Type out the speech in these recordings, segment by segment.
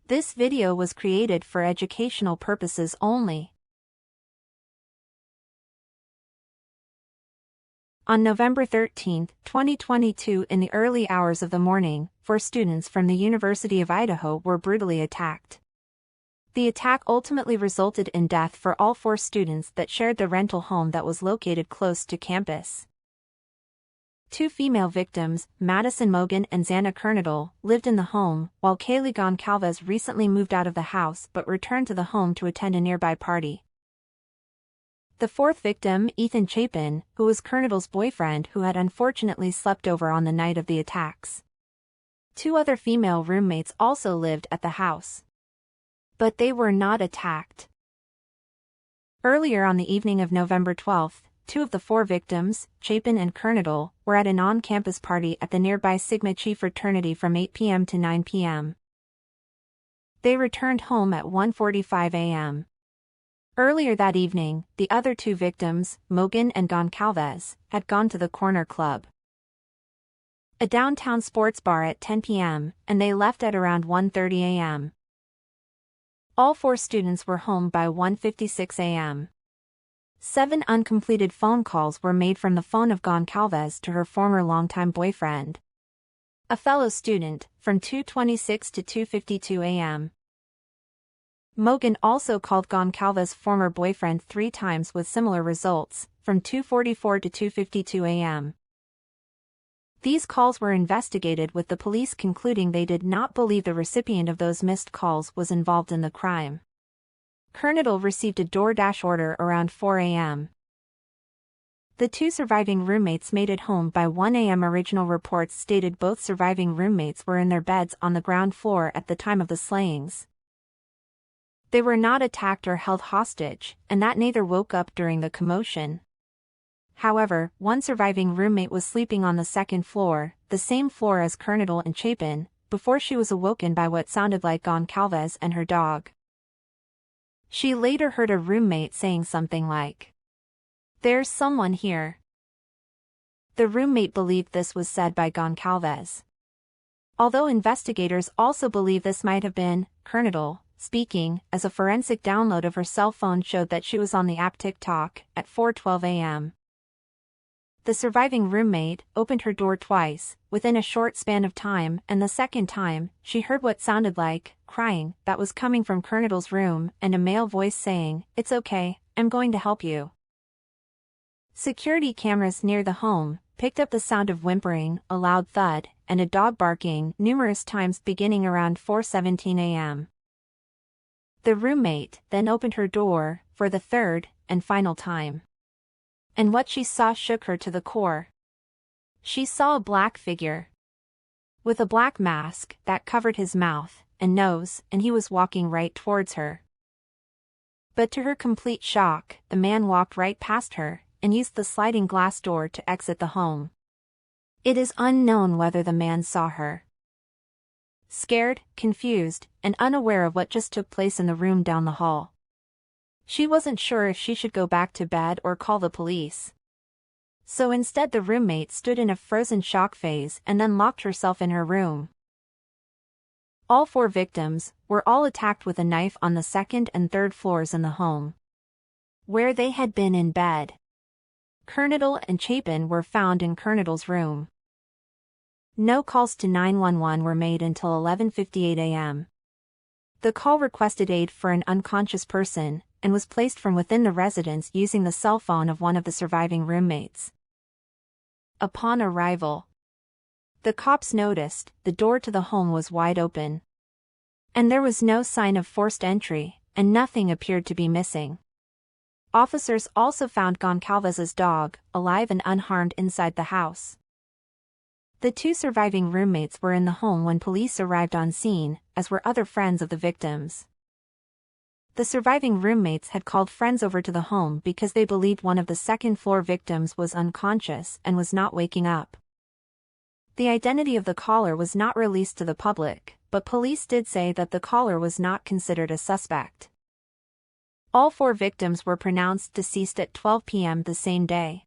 This video was created for educational purposes only. On November 13, 2022, in the early hours of the morning, 4 students from the University of Idaho were brutally attacked. The attack ultimately resulted in death for all 4 students that shared the rental home that was located close to campus. 2 female victims, Madison Mogan and Xana Kernodle, lived in the home, while Kaylee Goncalves recently moved out of the house but returned to the home to attend a nearby party. The 4th victim, Ethan Chapin, who was Kernodle's boyfriend who had unfortunately slept over on the night of the attacks. 2 other female roommates also lived at the house, but they were not attacked. Earlier on the evening of November 12, 2 of the 4 victims, Chapin and Kernodle, were at an on-campus party at the nearby Sigma Chi fraternity from 8 p.m. to 9 p.m. They returned home at 1:45 a.m. Earlier that evening, the other 2 victims, Mogan and Goncalves, had gone to the Corner Club, a downtown sports bar, at 10 p.m., and they left at around 1:30 a.m. All 4 students were home by 1:56 a.m. 7 uncompleted phone calls were made from the phone of Goncalves to her former longtime boyfriend, a fellow student, from 2:26 to 2:52 a.m. Mogan also called Goncalves' former boyfriend 3 times with similar results, from 2:44 to 2:52 a.m. These calls were investigated, with the police concluding they did not believe the recipient of those missed calls was involved in the crime. Kernodle received a DoorDash order around 4 a.m. The 2 surviving roommates made it home by 1 a.m. Original reports stated both surviving roommates were in their beds on the ground floor at the time of the slayings. They were not attacked or held hostage, and that neither woke up during the commotion. However, one surviving roommate was sleeping on the 2nd floor, the same floor as Kernodle and Chapin, before she was awoken by what sounded like Goncalves and her dog. She later heard a roommate saying something like, "There's someone here." The roommate believed this was said by Goncalves, although investigators also believe this might have been Kernodle speaking, as a forensic download of her cell phone showed that she was on the app TikTok at 4:12 a.m. The surviving roommate opened her door twice, within a short span of time, and the 2nd time, she heard what sounded like crying that was coming from Kernodle's room, and a male voice saying, "It's okay, I'm going to help you." Security cameras near the home picked up the sound of whimpering, a loud thud, and a dog barking numerous times beginning around 4:17 a.m. The roommate then opened her door for the 3rd and final time, and what she saw shook her to the core. She saw a black figure with a black mask that covered his mouth and nose, and he was walking right towards her. But to her complete shock, the man walked right past her and used the sliding glass door to exit the home. It is unknown whether the man saw her. Scared, confused, and unaware of what just took place in the room down the hall, she wasn't sure if she should go back to bed or call the police. So instead, the roommate stood in a frozen shock phase and then locked herself in her room. All 4 victims were all attacked with a knife on the 2nd and 3rd floors in the home, where they had been in bed. Kernodle and Chapin were found in Kernodle's room. No calls to 911 were made until 11:58 a.m. The call requested aid for an unconscious person and was placed from within the residence using the cell phone of one of the surviving roommates. Upon arrival, the cops noticed the door to the home was wide open, and there was no sign of forced entry, and nothing appeared to be missing. Officers also found Goncalves' dog, alive and unharmed, inside the house. The 2 surviving roommates were in the home when police arrived on scene, as were other friends of the victims. The surviving roommates had called friends over to the home because they believed one of the 2nd floor victims was unconscious and was not waking up. The identity of the caller was not released to the public, but police did say that the caller was not considered a suspect. All 4 victims were pronounced deceased at 12 p.m. the same day.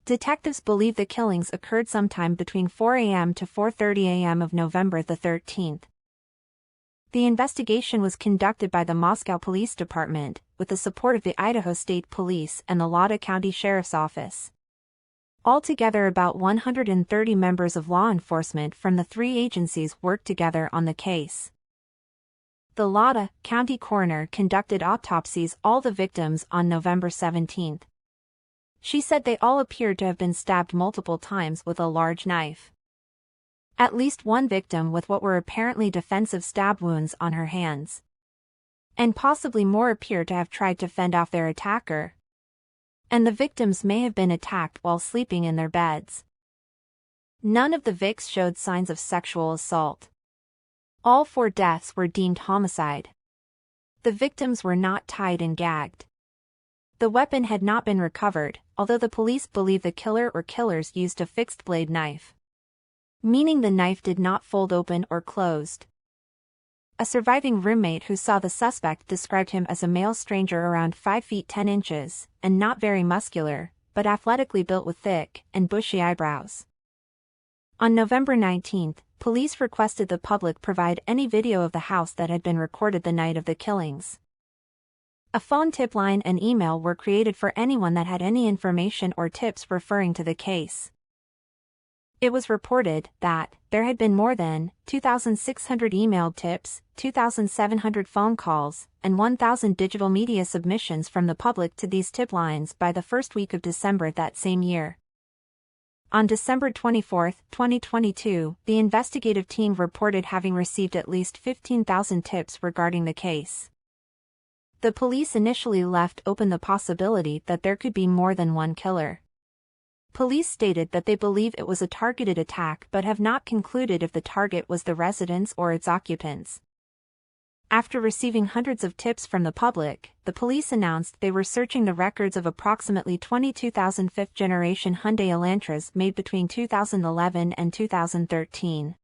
Detectives believe the killings occurred sometime between 4 a.m. to 4:30 a.m. of November the 13th. The investigation was conducted by the Moscow Police Department, with the support of the Idaho State Police and the Lada County Sheriff's Office. Altogether, about 130 members of law enforcement from the three agencies worked together on the case. The Lada County coroner conducted autopsies all the victims on November 17. She said they all appeared to have been stabbed multiple times with a large knife. At least one victim with what were apparently defensive stab wounds on her hands. And possibly more appear to have tried to fend off their attacker. And the victims may have been attacked while sleeping in their beds. None of the Vicks showed signs of sexual assault. All 4 deaths were deemed homicide. The victims were not tied and gagged. The weapon had not been recovered, although the police believe the killer or killers used a fixed-blade knife, meaning the knife did not fold open or closed. A surviving roommate who saw the suspect described him as a male stranger around 5 feet 10 inches, and not very muscular, but athletically built with thick and bushy eyebrows. On November 19, police requested the public provide any video of the house that had been recorded the night of the killings. A phone tip line and email were created for anyone that had any information or tips referring to the case. It was reported that there had been more than 2,600 emailed tips, 2,700 phone calls, and 1,000 digital media submissions from the public to these tip lines by the first week of December that same year. On December 24, 2022, the investigative team reported having received at least 15,000 tips regarding the case. The police initially left open the possibility that there could be more than one killer. Police stated that they believe it was a targeted attack but have not concluded if the target was the residence or its occupants. After receiving hundreds of tips from the public, the police announced they were searching the records of approximately 22,000 fifth-generation Hyundai Elantras made between 2011 and 2013.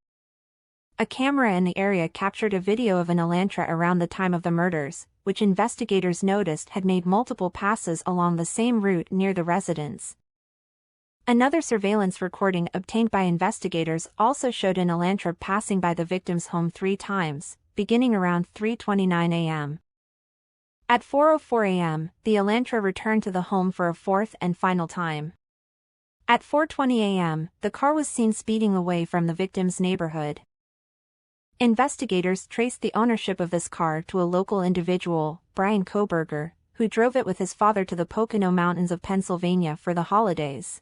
A camera in the area captured a video of an Elantra around the time of the murders, which investigators noticed had made multiple passes along the same route near the residence. Another surveillance recording obtained by investigators also showed an Elantra passing by the victim's home 3 times, beginning around 3:29 a.m. At 4:04 a.m., the Elantra returned to the home for a 4th and final time. At 4:20 a.m., the car was seen speeding away from the victim's neighborhood. Investigators traced the ownership of this car to a local individual, Bryan Kohberger, who drove it with his father to the Pocono Mountains of Pennsylvania for the holidays.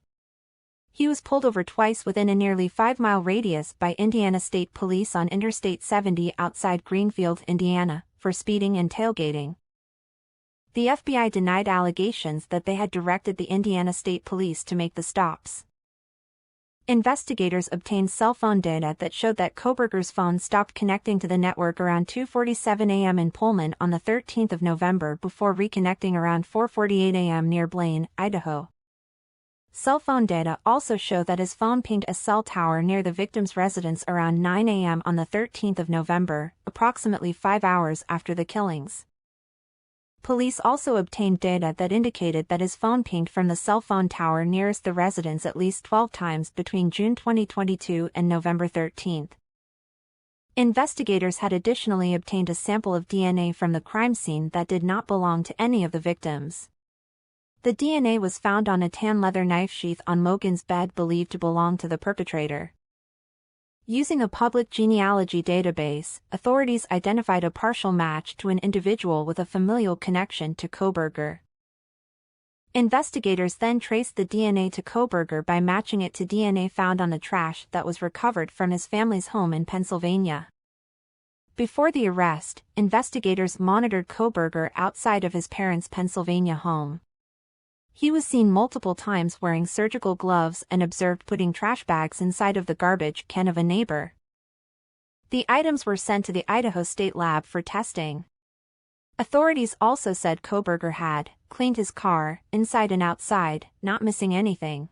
He was pulled over twice within a nearly 5-mile radius by Indiana State Police on Interstate 70 outside Greenfield, Indiana, for speeding and tailgating. The FBI denied allegations that they had directed the Indiana State Police to make the stops. Investigators obtained cell phone data that showed that Kohberger's phone stopped connecting to the network around 2:47 a.m. in Pullman on the 13th of November before reconnecting around 4:48 a.m. near Blaine, Idaho. Cell phone data also show that his phone pinged a cell tower near the victim's residence around 9 a.m. on the 13th of November, approximately 5 hours after the killings. Police also obtained data that indicated that his phone pinged from the cell phone tower nearest the residence at least 12 times between June 2022 and November 13. Investigators had additionally obtained a sample of DNA from the crime scene that did not belong to any of the victims. The DNA was found on a tan leather knife sheath on Mogen's bed believed to belong to the perpetrator. Using a public genealogy database, authorities identified a partial match to an individual with a familial connection to Kohberger. Investigators then traced the DNA to Kohberger by matching it to DNA found on the trash that was recovered from his family's home in Pennsylvania. Before the arrest, investigators monitored Kohberger outside of his parents' Pennsylvania home. He was seen multiple times wearing surgical gloves and observed putting trash bags inside of the garbage can of a neighbor. The items were sent to the Idaho State Lab for testing. Authorities also said Kohberger had cleaned his car, inside and outside, not missing anything.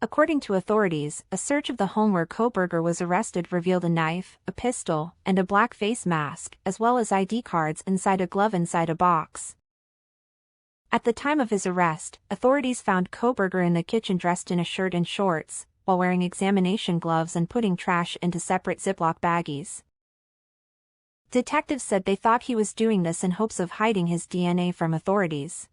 According to authorities, a search of the home where Kohberger was arrested revealed a knife, a pistol, and a black face mask, as well as ID cards inside a glove inside a box. At the time of his arrest, authorities found Kohberger in the kitchen dressed in a shirt and shorts, while wearing examination gloves and putting trash into separate Ziploc baggies. Detectives said they thought he was doing this in hopes of hiding his DNA from authorities.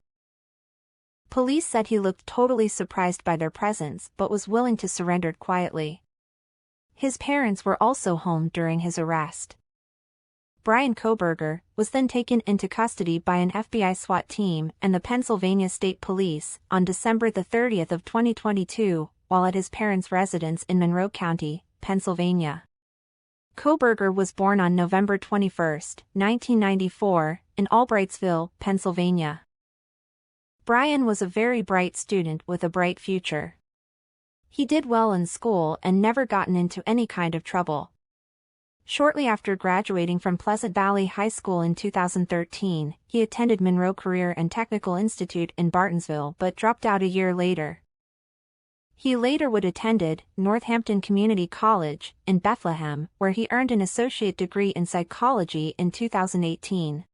Police said he looked totally surprised by their presence but was willing to surrender quietly. His parents were also home during his arrest. Bryan Kohberger was then taken into custody by an FBI SWAT team and the Pennsylvania State Police on December 30, 2022, while at his parents' residence in Monroe County, Pennsylvania. Kohberger was born on November 21, 1994, in Albrightsville, Pennsylvania. Bryan was a very bright student with a bright future. He did well in school and never gotten into any kind of trouble. Shortly after graduating from Pleasant Valley High School in 2013, he attended Monroe Career and Technical Institute in Bartonsville but dropped out a year later. He later attended Northampton Community College in Bethlehem, where he earned an associate degree in psychology in 2018.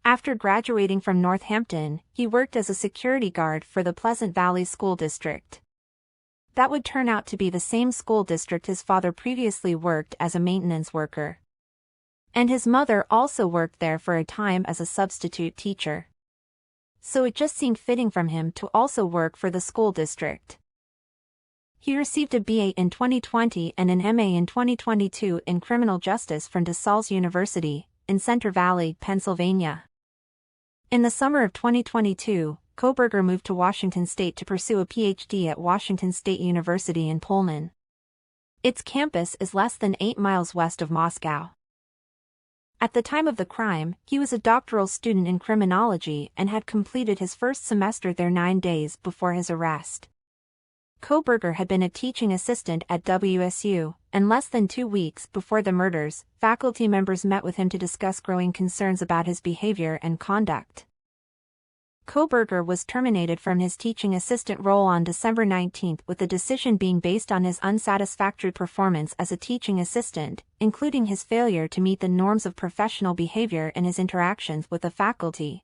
After graduating from Northampton, he worked as a security guard for the Pleasant Valley School District. That would turn out to be the same school district his father previously worked as a maintenance worker. And his mother also worked there for a time as a substitute teacher. So it just seemed fitting from him to also work for the school district. He received a BA in 2020 and an MA in 2022 in criminal justice from DeSales University, in Center Valley, Pennsylvania. In the summer of 2022, Kohberger moved to Washington State to pursue a PhD at Washington State University in Pullman. Its campus is less than 8 miles west of Moscow. At the time of the crime, he was a doctoral student in criminology and had completed his first semester there 9 days before his arrest. Kohberger had been a teaching assistant at WSU, and less than 2 weeks before the murders, faculty members met with him to discuss growing concerns about his behavior and conduct. Kohberger was terminated from his teaching assistant role on December 19, with the decision being based on his unsatisfactory performance as a teaching assistant, including his failure to meet the norms of professional behavior in his interactions with the faculty.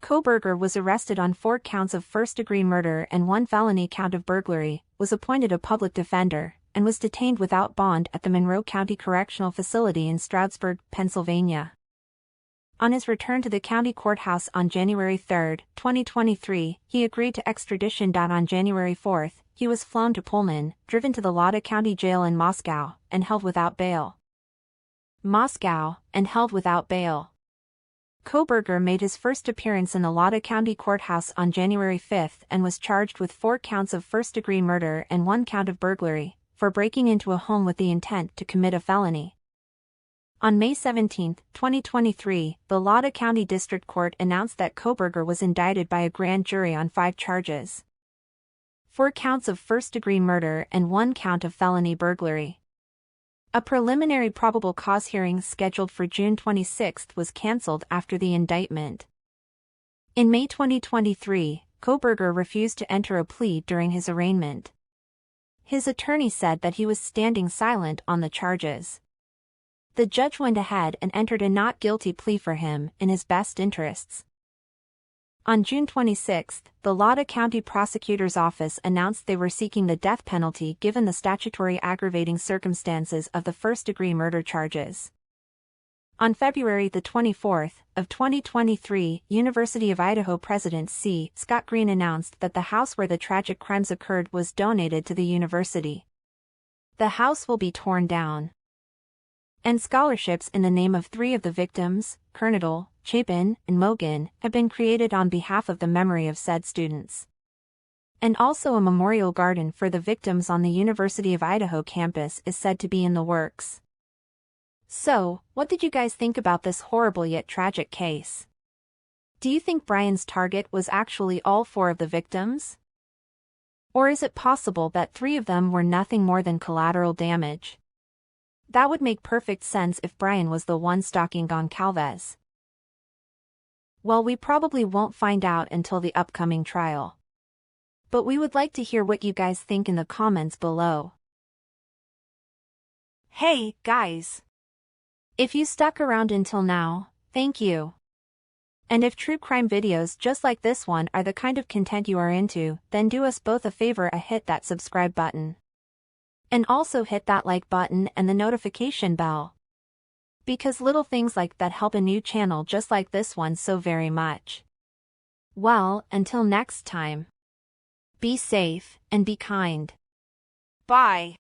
Kohberger was arrested on 4 counts of first-degree murder and 1 felony count of burglary, was appointed a public defender, and was detained without bond at the Monroe County Correctional Facility in Stroudsburg, Pennsylvania. On his return to the county courthouse on January 3, 2023, he agreed to extradition. On January 4, he was flown to Pullman, driven to the Lada County Jail in Moscow, and held without bail. Kohberger made his first appearance in the Lada County Courthouse on January 5 and was charged with 4 counts of first-degree murder and 1 count of burglary, for breaking into a home with the intent to commit a felony. On May 17, 2023, the Lada County District Court announced that Kohberger was indicted by a grand jury on 5 charges. 4 counts of first-degree murder and 1 count of felony burglary. A preliminary probable cause hearing scheduled for June 26 was cancelled after the indictment. In May 2023, Kohberger refused to enter a plea during his arraignment. His attorney said that he was standing silent on the charges. The judge went ahead and entered a not guilty plea for him in his best interests. On June 26, the Lada County Prosecutor's Office announced they were seeking the death penalty given the statutory aggravating circumstances of the first-degree murder charges. On February 24, 2023, University of Idaho President C. Scott Green announced that the house where the tragic crimes occurred was donated to the university. The house will be torn down. And scholarships in the name of 3 of the victims, Kernodle, Chapin, and Mogan, have been created on behalf of the memory of said students. And also a memorial garden for the victims on the University of Idaho campus is said to be in the works. So, what did you guys think about this horrible yet tragic case? Do you think Bryan's target was actually all 4 of the victims? Or is it possible that 3 of them were nothing more than collateral damage? That would make perfect sense if Bryan was the one stalking Goncalves. Well, we probably won't find out until the upcoming trial. But we would like to hear what you guys think in the comments below. Hey, guys! If you stuck around until now, thank you. And if true crime videos just like this one are the kind of content you are into, then do us both a favor and hit that subscribe button. And also hit that like button and the notification bell. Because little things like that help a new channel just like this one so very much. Well, until next time. Be safe and be kind. Bye.